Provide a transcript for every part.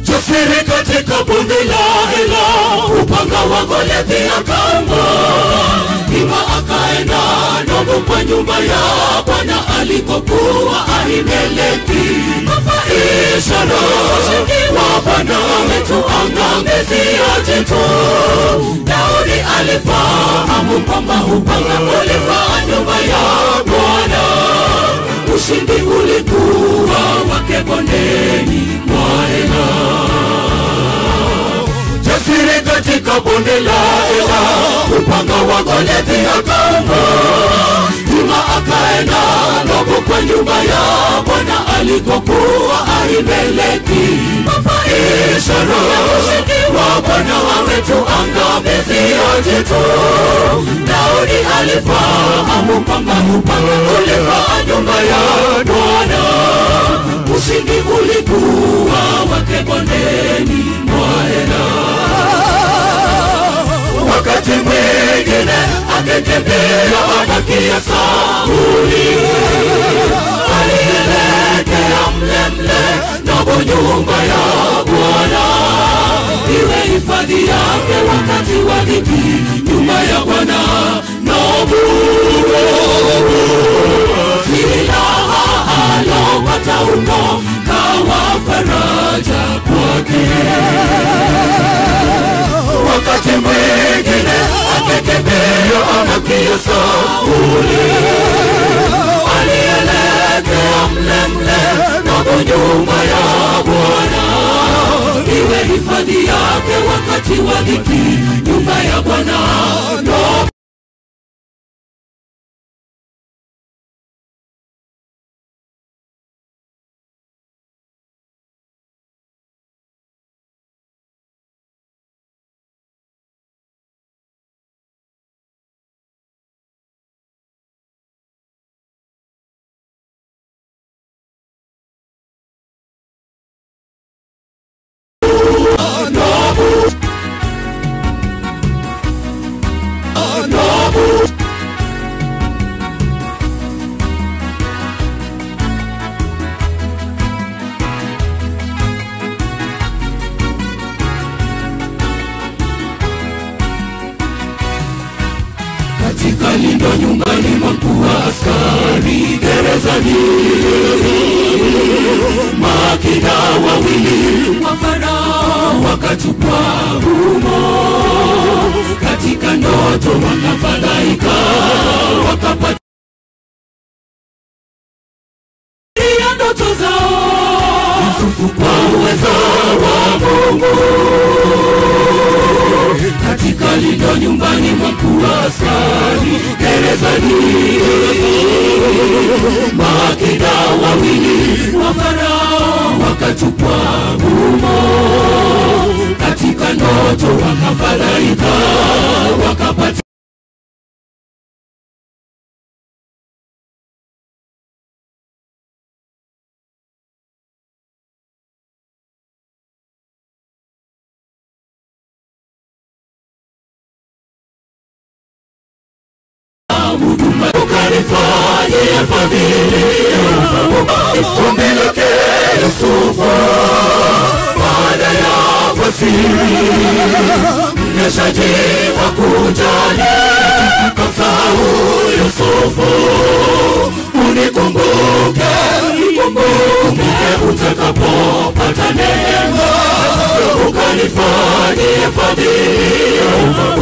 Jasiri katika bonde la Ela, upanga wa Goliathi akamba. Ima akaenda Nobu kwa nyumba ya Bwana alikokuwa Ahimeleki. Ishara wa Bwana ametuangamiza jitu. Daudi alifahamu kwamba upanga ulivaa nyumba ya Bwana. Ushindi ulikuwa wake bondeni mwa Ela. Jasiri katika bonde la Ela, upanga wa Goliathi akamba. Ima akaenda Nobu kwa nyumba ya Bwana alikokuwa Ahimeleki. Ishara wa Bwana ametuangamiza jitu. Daudi alifahamu kwamba upanga ulivaa nyumba ya Bwana. Ushindi ulikuwa wake bondeni mwa Ela. Wakati mwingine akitembea abakia Sauli, alielekea mle Nobu nyumba ya Bwana. Iwe hifadhi yake wakati wa dhiki, nyumba ya Bwana Nobu. Silaha alopata huko kawa faraja kwake. Wakati mwingine akitembea abakia Sauli, alielekea mle Nobu nyumba ya Bwana. Iwe hifadhi yake wakati wa dhiki, nyumba ya Bwana Nobu. Katika lindo nyumbani mwa mkuu wa askari gerezani, maakida wawili wa Farao wakatupwa humo. Katika ndoto wakafadhaika, wakapata ndoto zao. Yusufu kwa uwezo wa Mungu, katika lindo nyumbani mwa mkuu wa askari gerezani, maakida wawili wa Farao wakatupwa humo. Katika ndoto wakafadhaika, wakapata ukanifanyia fadhili. Ombi lake Yusufu baada ya fasiri, mnyeshaji wa kujali kamsahau Yusufu. Unikumbuke, unikumbuke utakapopata neema. Ukanifanyia fadhili,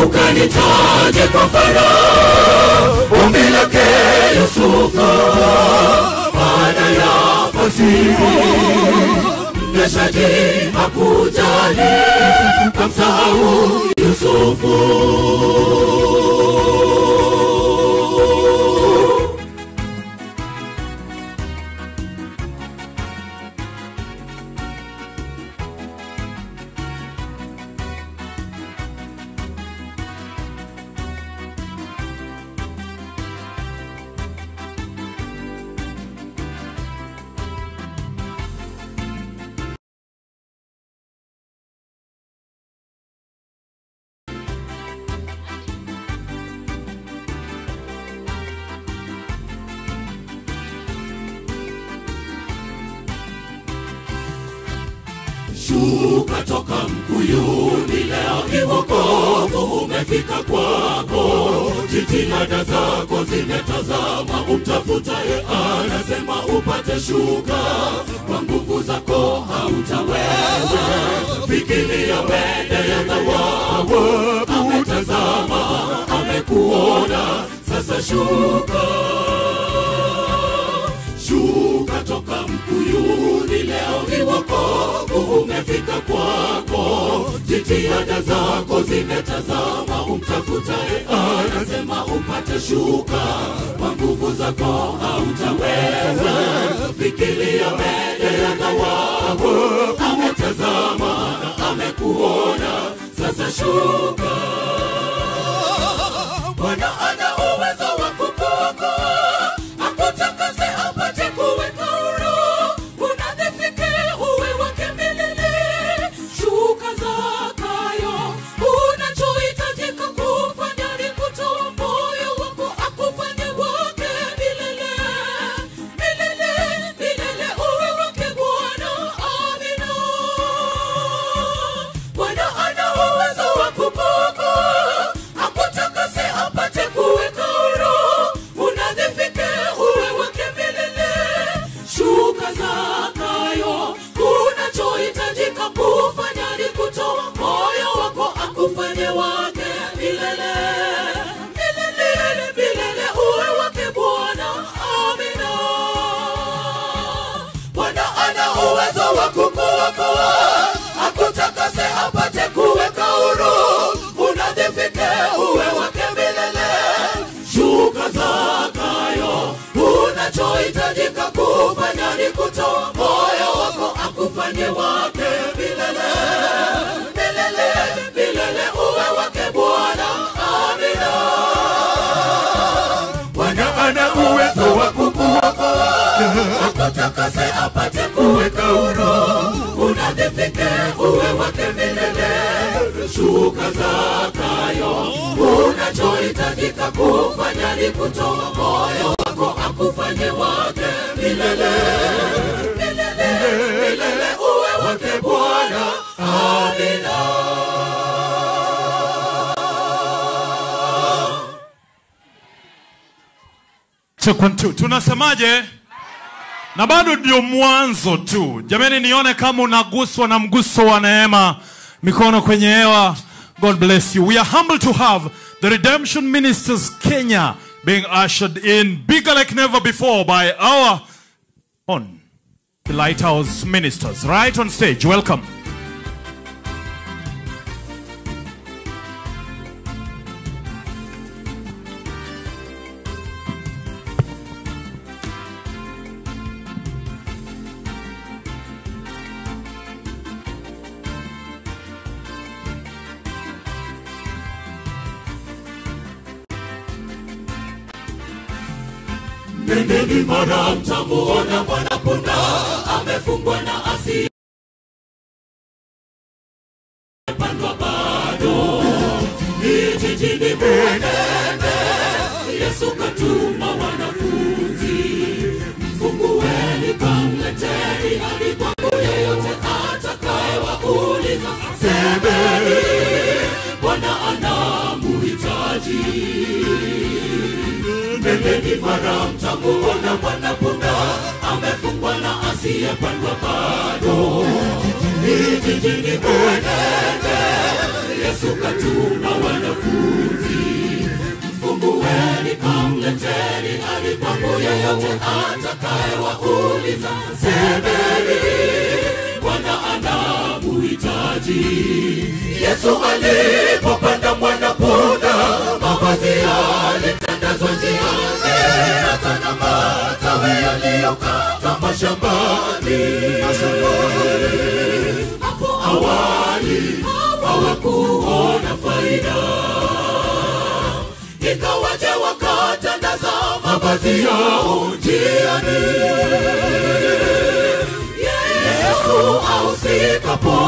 ukanitaje kwa Farao. Ombi lake Yusufu baada ya fasiri, mnyeshaji hakujali kamsahau Yusufu. Shuka toka mkuyuni leo, wokovu umefika kwako. Jitihada zako zimetazama, umtafutaye anasema upate shuka. Kwa nguvu zako hautaweza, fikiria mbele ya thawabu. Ametazama, amekuona, sasa shuka. Shuka toka mkuyuni leo, wokovu umefika kwako. Jitihada zako zimetazama, umtafutaye anasema upate shuka. Kwa nguvu zako hautaweza, fikiria mbele ya thawabu. Ametazama, amekuona, sasa shuka. Bwana ana uwezo wa kukuokoa, akutakase apate kuweka huru. Unadhifike uwe wake milele, shuka Zakayo. Unachohitajika kufanya ni kutoa moyo wako, akufanye wake milele. Milele, milele uwe wake Bwana. Amina. Bwana ana uwezo wa kukuokoa, akutakase apate kuweka huru. Unadhifike uwe wake milele, shuka Zakayo. Unachohitajika kufanya ni kutoa moyo wako, akufanye wake milele. Milele, milele uwe wake Bwana. Amina. Bwana ana uwezo wa kukuokoa, akutakase apate kuweka huru. Unadhifike uwe wake milele, shuka Zakayo. Unachohitajika kufanya ni kutoa moyo wako, akufanye wake milele. Milele, milele uwe wake Bwana. Amina. Bwana ana uwezo wa kukuokoa, akutakase apate kuweka huru. Unadhifike uwe wake milele, shuka Zakayo. Unachohitajika kufanya ni kutoa moyo wako, akufanye wake milele. Milele, milele uwe wake Bwana. Amina. Check 1 2. Tunasemaje? Na bado ndio mwanzo tu. Jamani, nione kama unaguswa na mguso wa neema. Mikono kwenye hewa. God bless you. We are humbled to have the Redemption Ministers Kenya being ushered in bigger like never before by our own the Lighthouse Ministers. Right on stage. Welcome. Nendeni mara mtamuona mwanapunda, amefungwa na asi pandwa bado. Jijini mwenende, Yesu katuma wanafunzi. Mfungueni kamleteni, hadi kwangu yeyote atakaye wauliza. Semeni, Bwana anamuhitaji. Nendeni mara mtamuona mwanapunda, amefungwa na asiyepandwa bado. Jijini mwenende, Yesu katuma wanafunzi. Mfungueni kamleteni, hadi kwangu yeyote atakaye wauliza. Semeni, Bwana anamuhitaji. Yesu alipopanda mwanapunda, mavazi yalitandazwa njiani, hata na matawi yaliyokatwa mashambani. Hapo awali hawakuona faida, ikawaje wakatandaza mavazi yao njiani. Yesu ahusikapo,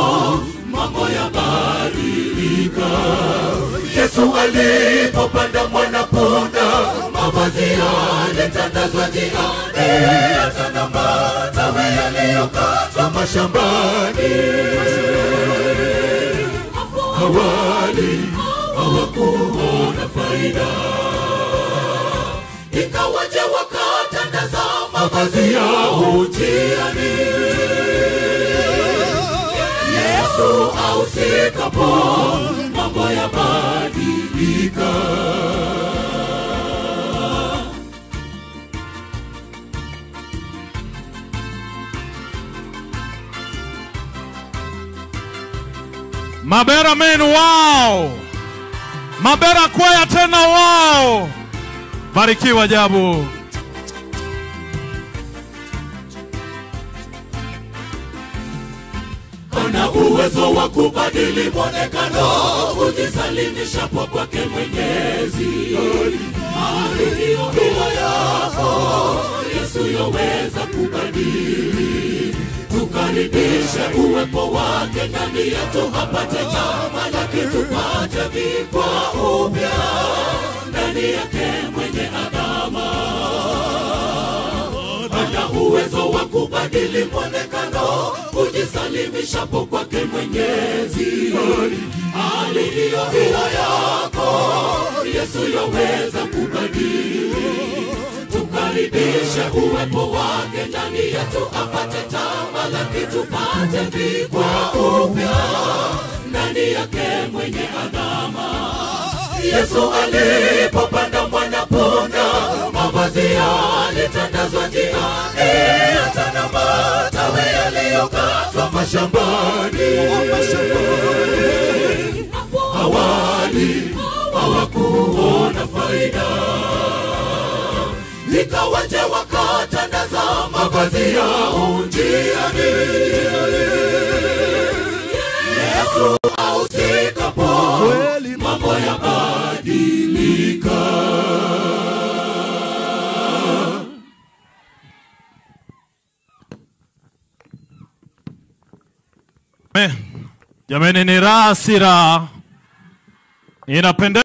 mambo yabadilika. Yesu alipopanda mwanapunda, mavazi yalitandazwa njiani, hata na matawi yaliyokatwa mashambani. Awali hawakuona faida, ikawaje wakatandaza mavazi yao njiani. Yesu ausikapo mambo yabadilika. Mabera men, wow! Mabera kwaya tena, wow! Barikiwa Jabu. Ana uwezo wa kubadili mwonekano, kujisalimisha kwake Mwenyezi. Hali hiyo yako Yesu yaweza kubadili. Tukaribishe uwepo wake ndani yetu, apate tamalaki, tupate vikwa upya ndani yake mwenye adama. Ana uwezo wa kubadili mwonekano, kujisalimisha kwake Mwenyezi. Hali hiyo yako Yesu yaweza kubadili. Tukaribishe uwepo wake ndani yetu, apate tamalaki, tupate vikwa upya ndani yake mwenye adama. Yesu alipopanda mwanapunda, mavazi yalitandazwa njiani, hata na matawi yaliyokatwa mashambani. Awali hawakuona faida, ikawaje wakatandaza mavazi yao njiani. Yesu ausikapo mambo yabadilika. Jamani, ni raha si raha? Inapendeza.